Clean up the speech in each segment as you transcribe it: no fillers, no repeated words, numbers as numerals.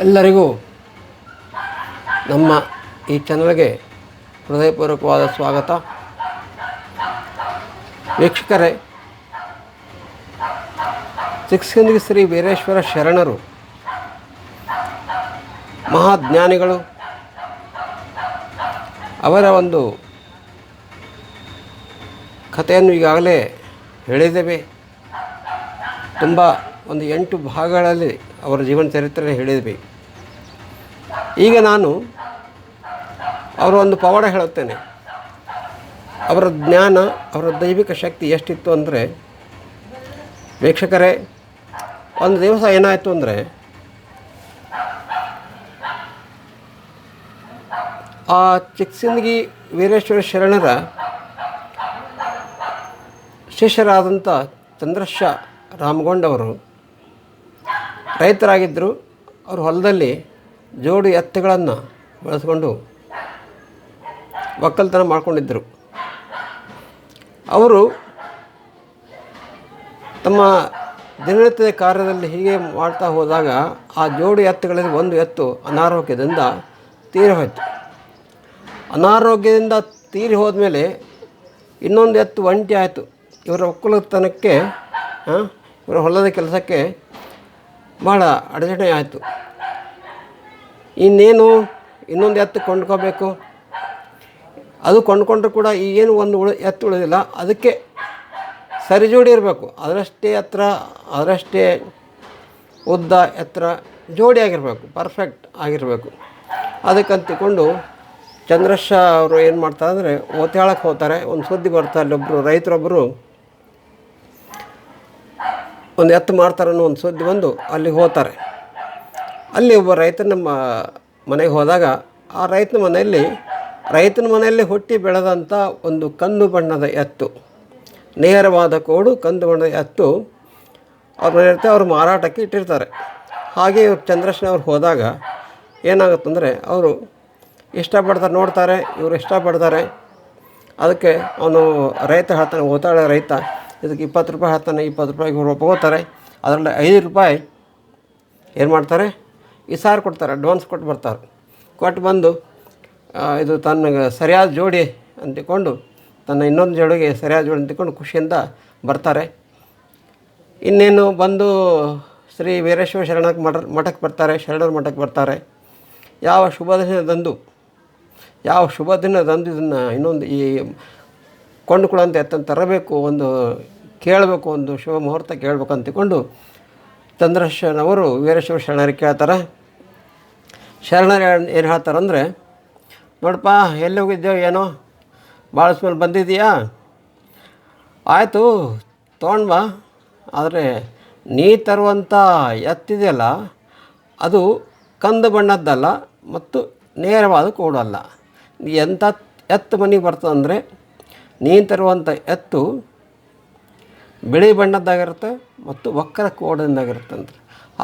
ಎಲ್ಲರಿಗೂ ನಮ್ಮ ಈ ಚಾನಲ್ಗೆ ಹೃದಯಪೂರ್ವಕವಾದ ಸ್ವಾಗತ. ವೀಕ್ಷಕರೇ, ಚಿಕ್ಕಸಿಂದಗಿ ಶ್ರೀ ವೀರೇಶ್ವರ ಶರಣರು ಮಹಾಜ್ಞಾನಿಗಳು. ಅವರ ಒಂದು ಕಥೆಯನ್ನು ಈಗಾಗಲೇ ಹೇಳಿದ್ದೇವೆ. ತುಂಬ ಒಂದು 8 ಭಾಗಗಳಲ್ಲಿ ಅವರ ಜೀವನ ಚರಿತ್ರೆ ಹೇಳಿದ್ವಿ. ಈಗ ನಾನು ಅವರ ಒಂದು ಪವಾಡ ಹೇಳುತ್ತೇನೆ. ಅವರ ಜ್ಞಾನ, ಅವರ ದೈವಿಕ ಶಕ್ತಿ ಎಷ್ಟಿತ್ತು ಅಂದರೆ, ವೀಕ್ಷಕರೇ, ಒಂದು ದಿವಸ ಏನಾಯಿತು ಅಂದರೆ, ಆ ಚಿಕ್ಕಸಿಂದಗಿ ವೀರೇಶ್ವರ ಶರಣರ ಶಿಷ್ಯರಾದಂಥ ಚಂದ್ರಶ ರಾಮಗೊಂಡವರು ರೈತರಾಗಿದ್ದರು. ಅವರು ಹೊಲದಲ್ಲಿ ಜೋಡಿ ಎತ್ತುಗಳನ್ನು ಬಳಸ್ಕೊಂಡು ಒಕ್ಕಲ್ತನ ಮಾಡ್ಕೊಂಡಿದ್ದರು. ಅವರು ತಮ್ಮ ದಿನನಿತ್ಯದ ಕಾರ್ಯದಲ್ಲಿ ಹೀಗೆ ಮಾಡ್ತಾ ಹೋದಾಗ ಆ ಜೋಡಿ ಎತ್ತುಗಳಲ್ಲಿ ಒಂದು ಎತ್ತು ಅನಾರೋಗ್ಯದಿಂದ ತೀರಿ ಹೋಯಿತು. ಅನಾರೋಗ್ಯದಿಂದ ತೀರಿ ಹೋದ್ಮೇಲೆ ಇನ್ನೊಂದು ಎತ್ತು ಒಂಟಿ ಆಯಿತು. ಇವರ ಒಕ್ಕಲತನಕ್ಕೆ, ಇವರ ಹೊಲದ ಕೆಲಸಕ್ಕೆ ಭಾಳ ಅಡಚಣೆ ಆಯಿತು. ಇನ್ನೇನು ಇನ್ನೊಂದು ಎತ್ತು ಕೊಂಡ್ಕೋಬೇಕು. ಅದು ಕೊಂಡ್ಕೊಂಡ್ರೂ ಕೂಡ ಈಗೇನು ಒಂದು ಎತ್ತು ಉಳಿದಿಲ್ಲ. ಅದಕ್ಕೆ ಸರಿ ಜೋಡಿ ಇರಬೇಕು. ಅದರಷ್ಟೇ ಎತ್ತರ, ಅದರಷ್ಟೇ ಉದ್ದ, ಎತ್ತರ ಜೋಡಿ ಆಗಿರಬೇಕು, ಪರ್ಫೆಕ್ಟ್ ಆಗಿರಬೇಕು. ಅದಕ್ಕಂತಿಕೊಂಡು ಚಂದ್ರಶ ಅವರು ಏನು ಮಾಡ್ತಾರೆ ಅಂದರೆ, ಓತ್ಯಾಳಕ್ಕೆ ಹೋಗ್ತಾರೆ. ಒಂದು ಸುದ್ದಿ ಬರ್ತಾರೆ, ಅಲ್ಲೊಬ್ಬರು ರೈತರೊಬ್ಬರು ಒಂದು ಎತ್ತು ಮಾಡ್ತಾರೆ ಅನ್ನೋ ಒಂದು ಸುದ್ದಿ ಬಂದು ಅಲ್ಲಿಗೆ ಹೋಗ್ತಾರೆ. ಅಲ್ಲಿ ಒಬ್ಬ ರೈತನ ಮನೆಗೆ ಹೋದಾಗ ಆ ರೈತನ ಮನೆಯಲ್ಲಿ ಹುಟ್ಟಿ ಬೆಳೆದಂಥ ಒಂದು ಕಂದು ಬಣ್ಣದ ಎತ್ತು, ನೇರವಾದ ಕೋಡು ಕಂದು ಬಣ್ಣದ ಎತ್ತು ಅವ್ರ ಮನೆ ಇರುತ್ತೆ. ಅವರು ಮಾರಾಟಕ್ಕೆ ಇಟ್ಟಿರ್ತಾರೆ. ಹಾಗೆ ಇವ್ರು ಚಂದ್ರಶನವ್ರು ಹೋದಾಗ ಏನಾಗುತ್ತಂದರೆ, ಅವರು ಇಷ್ಟಪಡ್ತಾರೆ, ನೋಡ್ತಾರೆ, ಇವರು ಇಷ್ಟಪಡ್ತಾರೆ. ಅದಕ್ಕೆ ಅವನು ರೈತ ಹೇಳ್ತಾನೆ, ಓತಾಳೆ ರೈತ, ಇದಕ್ಕೆ 20 ರೂಪಾಯಿ ಹೇಳ್ತಾನೆ. 20 ರೂಪಾಯಿಗೆ ಇವರು ಒಪ್ಕೋತಾರೆ. ಅದರಲ್ಲಿ 5 ರೂಪಾಯಿ ಏನು ಮಾಡ್ತಾರೆ, ಇಸಾರು ಕೊಡ್ತಾರೆ, ಅಡ್ವಾನ್ಸ್ ಕೊಟ್ಟು ಬರ್ತಾರೆ. ಕೊಟ್ಟು ಬಂದು ಇದು ತನ್ನ ಸರಿಯಾದ ಜೋಡಿ ಅಂತಿಕೊಂಡು, ತನ್ನ ಇನ್ನೊಂದು ಜೋಡಿಗೆ ಸರಿಯಾದ ಜೋಡಿ ಅಂತಿಕೊಂಡು ಖುಷಿಯಿಂದ ಬರ್ತಾರೆ. ಇನ್ನೇನು ಬಂದು ಶ್ರೀ ವೀರೇಶ್ವರ ಮಠಕ್ಕೆ ಬರ್ತಾರೆ, ಶರಣರ ಮಠಕ್ಕೆ ಬರ್ತಾರೆ. ಯಾವ ಶುಭ ದಿನದಂದು ಇದನ್ನು ಇನ್ನೊಂದು ಈ ಕೊಂಡುಕೊಳ್ಳುವಂಥ ಎತ್ತನ್ನು ತರಬೇಕು, ಒಂದು ಕೇಳಬೇಕು, ಒಂದು ಶುಭ ಮುಹೂರ್ತ ಕೇಳಬೇಕು ಅಂತಿಕೊಂಡು ಚಂದ್ರಶನವರು ವೀರೇಶ್ವರ ಶರಣರಿಗೆ ಕೇಳ್ತಾರೆ. ಶರಣರು ಏನು ಹೇಳ್ತಾರಂದರೆ, ನೋಡಪ್ಪ, ಎಲ್ಲಿ ಹೋಗಿದ್ದೇವೆ, ಏನೋ ಭಾಳ ಸ್ಮೆಲ್ ಬಂದಿದೆಯಾ, ಆಯಿತು ತೊಗೊಂಡು ಬಾ. ಆದರೆ ನೀ ತರುವಂಥ ಎತ್ತಿದೆಯಲ್ಲ, ಅದು ಕಂದು ಬಣ್ಣದ್ದಲ್ಲ ಮತ್ತು ನೇರವಾದ ಕೋಡಲ್ಲ. ಎಂಥ ಎತ್ತು ಮನೆಗೆ ಬರ್ತದಂದರೆ, ನೀನು ತರುವಂಥ ಎತ್ತು ಬಿಳಿ ಬಣ್ಣದ್ದಾಗಿರುತ್ತೆ ಮತ್ತು ವಕ್ರ ಕೋಡಿಂದಾಗಿರುತ್ತೆ ಅಂತ.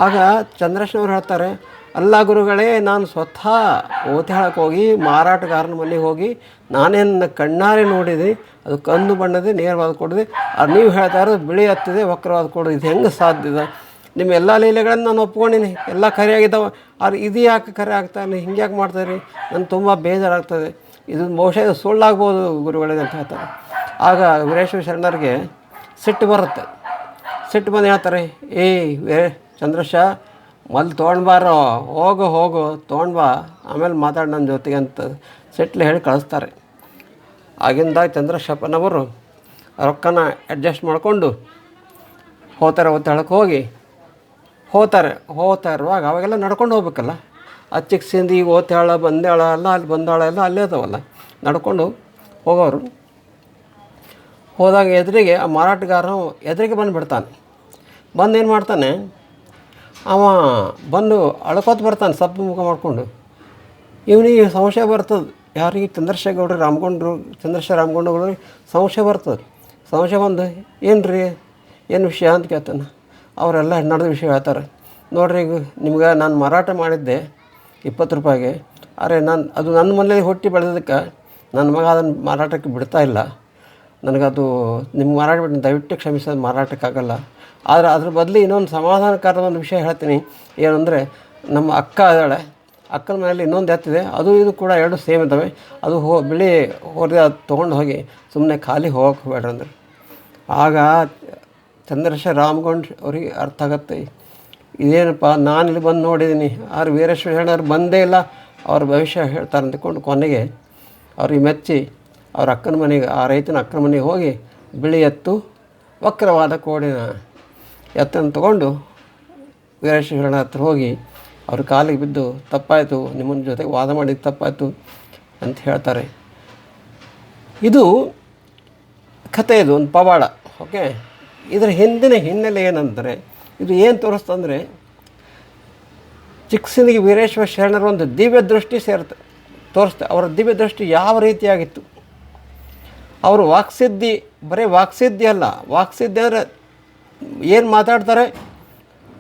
ಆಗ ಚಂದ್ರಶನವ್ರು ಹೇಳ್ತಾರೆ, ಅಲ್ಲ ಗುರುಗಳೇ, ನಾನು ಸ್ವತಃ ಓತ್ಯಾಳಕ್ಕೆ ಹೋಗಿ ಮಾರಾಟಗಾರನ ಮನೆಗೆ ಹೋಗಿ ನಾನೇ ನನ್ನ ಕಣ್ಣಾರೆ ನೋಡಿದೆ, ಅದು ಕಂದು ಬಣ್ಣದೆ ನೇರವಾದ ಕೊಡಿದೆ. ಅದು ನೀವು ಹೇಳ್ತಾ ಇರೋದು ಬಿಳಿ ಎತ್ತಿದೆ, ವಕ್ರವಾದ ಕೊಡು, ಇದು ಹೆಂಗೆ ಸಾಧ್ಯದ? ನಿಮ್ಮ ಎಲ್ಲ ಲೀಲೆಗಳನ್ನು ನಾನು ಒಪ್ಕೊಂಡಿನಿ, ಎಲ್ಲ ಕರೆಯಾಗಿದ್ದಾವೆ. ಆದ್ರೆ ಇದು ಯಾಕೆ ಕರೆ ಆಗ್ತಾಯಿಲ್ಲ, ಹಿಂಗೆ ಯಾಕೆ ಮಾಡ್ತಾಯಿರಿ? ನನಗೆ ತುಂಬ ಬೇಜಾರಾಗ್ತದೆ. ಇದು ಬಹುಶಃ ಇದು ಸುಳ್ಳಾಗ್ಬೋದು ಗುರುಗಳೇ ಅಂತ ಹೇಳ್ತಾರೆ. ಆಗ ವೀರೇಶ್ವರ ಶರಣರಿಗೆ ಸಿಟ್ಟು ಬರುತ್ತೆ. ಸಿಟ್ಟು ಬಂದು ಹೇಳ್ತಾರೆ, ಚಂದ್ರಶ, ಮೊದಲು ತೊಗೊಂಡ್ಬಾರೋ, ಹೋಗು ತೊಗೊಂಡು ಬಾ, ಆಮೇಲೆ ಮಾತಾಡಿ ನನ್ನ ಜೊತೆಗೆ ಅಂತ ಸಿಟ್ಲೆ ಹೇಳಿ ಕಳಿಸ್ತಾರೆ. ಆಗಿಂದಾಗ ಚಂದ್ರಶಪ್ಪನವರು ರೊಕ್ಕನ ಅಡ್ಜಸ್ಟ್ ಮಾಡಿಕೊಂಡು ಹೋಗ್ತಾರೆ. ಒತ್ತಳಕ್ಕೆ ಹೋಗ್ತಾ ಇರುವಾಗ ಅವಾಗೆಲ್ಲ ನಡ್ಕೊಂಡು ಹೋಗ್ಬೇಕಲ್ಲ. ಚಿಕ್ಕಸಿಂದಗಿ ಓತ್ಯಾಳ, ಬಂದ್ಯಾಳ ಎಲ್ಲ ಅಲ್ಲಿ ಬಂದಾಳ ಎಲ್ಲ ಅಲ್ಲೇ ಇದಾವಲ್ಲ, ನಡ್ಕೊಂಡು ಹೋಗೋರು. ಹೋದಾಗ ಎದುರಿಗೆ ಆ ಮಾರಾಟಗಾರನು ಎದುರಿಗೆ ಬಂದುಬಿಡ್ತಾನೆ. ಏನು ಮಾಡ್ತಾನೆ, ಅವ ಬಂದು ಅಳ್ಕೋತ ಬರ್ತಾನೆ, ಸಪ್ಪು ಮುಖ ಮಾಡಿಕೊಂಡು. ಇವನಿಗೆ ಸಂಶಯ ಬರ್ತದೆ, ಯಾರಿಗೆ ಚಂದ್ರಶ ರಾಮಗೊಂಡರು ಸಂಶಯ ಬರ್ತದೆ. ಸಂಶಯ ಬಂದು, ಏನು ವಿಷಯ ಅಂತ ಕೇಳ್ತಾನೆ. ಅವರೆಲ್ಲ ನಡೆದ ವಿಷಯ ಹೇಳ್ತಾರೆ. ನೋಡ್ರಿ, ಈಗ ನಿಮ್ಗೆ ನಾನು ಮಾರಾಟ ಮಾಡಿದ್ದೆ 20 ರೂಪಾಯಿಗೆ, ಆದರೆ ಅದು ನನ್ನ ಮನೇಲಿ ಹುಟ್ಟಿ ಬೆಳೆದಕ್ಕೆ ನನ್ನ ಮಗ ಅದನ್ನು ಮಾರಾಟಕ್ಕೆ ಬಿಡ್ತಾ ಇಲ್ಲ. ನನಗದು ನಿಮ್ಗೆ ಮಾರಾಟ ಬಿಟ್ಟು ದಯವಿಟ್ಟು ಕ್ಷಮಿಸೋದು, ಮಾರಾಟಕ್ಕಾಗಲ್ಲ. ಆದರೆ ಅದ್ರ ಬದಲು ಇನ್ನೊಂದು ಸಮಾಧಾನಕಾರದ ಒಂದು ವಿಷಯ ಹೇಳ್ತೀನಿ. ಏನಂದರೆ, ನಮ್ಮ ಅಕ್ಕ ಇದ್ದಾಳೆ, ಅಕ್ಕನ ಮನೆಯಲ್ಲಿ ಇನ್ನೊಂದು ಎತ್ತಿದೆ, ಅದು ಇದು ಕೂಡ ಎರಡು ಸೇಮ್ ಇದ್ದಾವೆ. ಅದು ಬಿಳಿ ಹೊರಗೆ ಅದು ತೊಗೊಂಡು ಹೋಗಿ ಸುಮ್ಮನೆ ಖಾಲಿ ಹೋಗಕ್ಕೆ ಹೋಗ್ಬೇಡ್ರಿ ಅಂದ್ರೆ. ಆಗ ಚಂದ್ರಶೇಖರ ರಾಮಗೊಂಡ್ ಅವ್ರಿಗೆ ಅರ್ಥ ಆಗತ್ತೆ, ಇದೇನಪ್ಪ ನಾನು ಇಲ್ಲಿ ಬಂದು ನೋಡಿದ್ದೀನಿ, ಆದ್ರೆ ವೀರೇಶ್ವರ ಶರಣರು ಬಂದೇ ಇಲ್ಲ, ಅವ್ರ ಭವಿಷ್ಯ ಹೇಳ್ತಾರೆ ಅಂದ್ಕೊಂಡು ಕೊನೆಗೆ ಅವ್ರಿಗೆ ಮೆಚ್ಚಿ ಅವ್ರ ಅಕ್ಕನ ಮನೆಗೆ, ಆ ರೈತನ ಅಕ್ಕನ ಮನೆಗೆ ಹೋಗಿ ಬಿಳಿ ಎತ್ತು, ವಕ್ರವಾದ ಕೋಡಿನ ಎತ್ತನ್ನು ತಗೊಂಡು ವೀರೇಶ್ವರ ಶರಣ ಹತ್ರ ಹೋಗಿ ಅವ್ರ ಕಾಲಿಗೆ ಬಿದ್ದು, ತಪ್ಪಾಯಿತು, ನಿಮ್ಮನ ಜೊತೆಗೆ ವಾದ ಮಾಡಿದ್ದು ತಪ್ಪಾಯಿತು ಅಂತ ಹೇಳ್ತಾರೆ. ಇದು ಕಥೆ, ಇದು ಒಂದು ಪವಾಡ. ಓಕೆ, ಇದರ ಹಿಂದಿನ ಹಿನ್ನೆಲೆ ಏನಂದರೆ, ಇದು ಏನು ತೋರಿಸ್ತಂದರೆ, ಚಿಕ್ಕಸನಿಗೆ ವೀರೇಶ್ವರ ಶರಣರ ಒಂದು ದಿವ್ಯ ದೃಷ್ಟಿ ತೋರಿಸ್ತೆ. ಅವರ ದಿವ್ಯ ದೃಷ್ಟಿ ಯಾವ ರೀತಿಯಾಗಿತ್ತು. ಅವರು ವಾಕ್ಸಿದ್ಧಿ, ಬರೀ ವಾಕ್ಸಿದ್ಧಿ ಅಲ್ಲ, ವಾಕ್ಸಿದ್ಧಿ ಅಂದರೆ ಏನು ಮಾತಾಡ್ತಾರೆ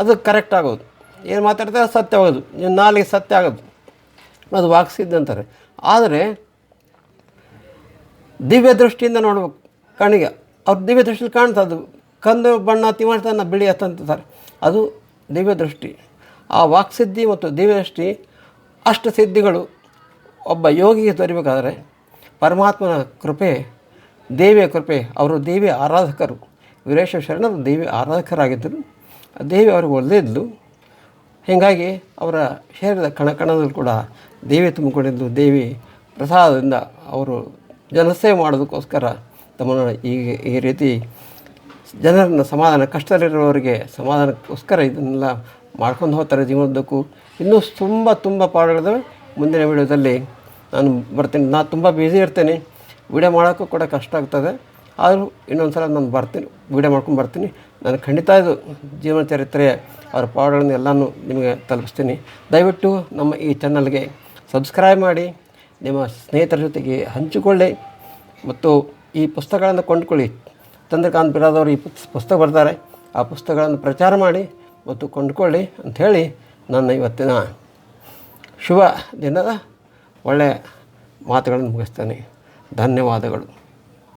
ಅದು ಕರೆಕ್ಟ್ ಆಗೋದು, ಏನು ಮಾತಾಡ್ತಾರೆ ಸತ್ಯ ಆಗೋದು, ನೀವು ನಾಲಿಗೆ ಸತ್ಯ ಆಗೋದು, ಅದು ವಾಕ್ಸಿದ್ಧಿ ಅಂತಾರೆ. ಆದರೆ ದಿವ್ಯ ದೃಷ್ಟಿಯಿಂದ ನೋಡ್ಬೇಕು ಕಣ್ಣಿಗೆ, ಅವ್ರ ದಿವ್ಯ ದೃಷ್ಟಿಲಿ ಕಾಣ್ತದೆ, ಕಂದು ಬಣ್ಣ ತಿಮಟನ ಬಿಳಿ ಅಂತಂತಾರೆ, ಅದು ದಿವ್ಯ ದೃಷ್ಟಿ. ಆ ವಾಕ್ಸಿದ್ಧಿ ಮತ್ತು ದಿವ್ಯ ದೃಷ್ಟಿ ಅಷ್ಟು ಸಿದ್ಧಿಗಳು ಒಬ್ಬ ಯೋಗಿಗೆ ದೊರಿಬೇಕಾದ್ರೆ ಪರಮಾತ್ಮನ ಕೃಪೆ, ದೇವಿಯ ಕೃಪೆ. ಅವರು ದೇವಿಯ ಆರಾಧಕರು, ವೀರೇಶ್ವರ ಶರಣರು ದೇವಿ ಆರಾಧಕರಾಗಿದ್ದರು. ದೇವಿ ಅವ್ರಿಗೆ ಒಳ್ಳೆಯದ್ಲು. ಹೀಗಾಗಿ ಅವರ ಶರೀರದ ಕಣಕಣದಲ್ಲಿ ಕೂಡ ದೇವಿ ತುಂಬಿಕೊಂಡಿದ್ದು. ದೇವಿ ಪ್ರಸಾದದಿಂದ ಅವರು ಜನಸೇವೆ ಮಾಡೋದಕ್ಕೋಸ್ಕರ ತಮ್ಮನ್ನು ಈ ರೀತಿ ಜನರನ್ನು ಸಮಾಧಾನ, ಕಷ್ಟದಲ್ಲಿರುವವರಿಗೆ ಸಮಾಧಾನಕ್ಕೋಸ್ಕರ ಇದನ್ನೆಲ್ಲ ಮಾಡ್ಕೊಂಡು ಹೋಗ್ತಾರೆ ಜೀವನದ್ದಕ್ಕೂ. ಇನ್ನೂ ತುಂಬ ಪಾಠಗಳಿದ್ದಾವೆ. ಮುಂದಿನ ವೀಡಿಯೋದಲ್ಲಿ ನಾನು ಬರ್ತೀನಿ. ನಾನು ತುಂಬ ಬ್ಯುಸಿ ಇರ್ತೇನೆ, ವೀಡಿಯೋ ಮಾಡೋಕ್ಕೂ ಕೂಡ ಕಷ್ಟ ಆಗ್ತದೆ. ಆದರೂ ಇನ್ನೊಂದು ಸಲ ನಾನು ಬರ್ತೀನಿ, ವೀಡಿಯೋ ಮಾಡ್ಕೊಂಡು ಬರ್ತೀನಿ. ನಾನು ಖಂಡಿತ ಇದು ಜೀವನ ಚರಿತ್ರೆ, ಅವರ ಪಾಠಗಳನ್ನು ಎಲ್ಲನೂ ನಿಮಗೆ ತಲುಪಿಸ್ತೀನಿ. ದಯವಿಟ್ಟು ನಮ್ಮ ಈ ಚಾನಲ್ಗೆ ಸಬ್ಸ್ಕ್ರೈಬ್ ಮಾಡಿ, ನಿಮ್ಮ ಸ್ನೇಹಿತರ ಜೊತೆಗೆ ಹಂಚಿಕೊಳ್ಳಿ ಮತ್ತು ಈ ಪುಸ್ತಕಗಳನ್ನು ಕೊಂಡುಕೊಳ್ಳಿ. ಚಂದ್ರಕಾಂತ್ ಬಿರಾದವರು ಈ ಪುಸ್ತಕ ಬರ್ತಾರೆ, ಆ ಪುಸ್ತಕಗಳನ್ನು ಪ್ರಚಾರ ಮಾಡಿ ಮತ್ತು ಕೊಂಡುಕೊಳ್ಳಿ ಅಂಥೇಳಿ ನನ್ನ ಇವತ್ತಿನ ಶುಭ ದಿನದ ಒಳ್ಳೆಯ ಮಾತುಗಳನ್ನು ಮುಗಿಸ್ತೇನೆ. ಧನ್ಯವಾದಗಳು.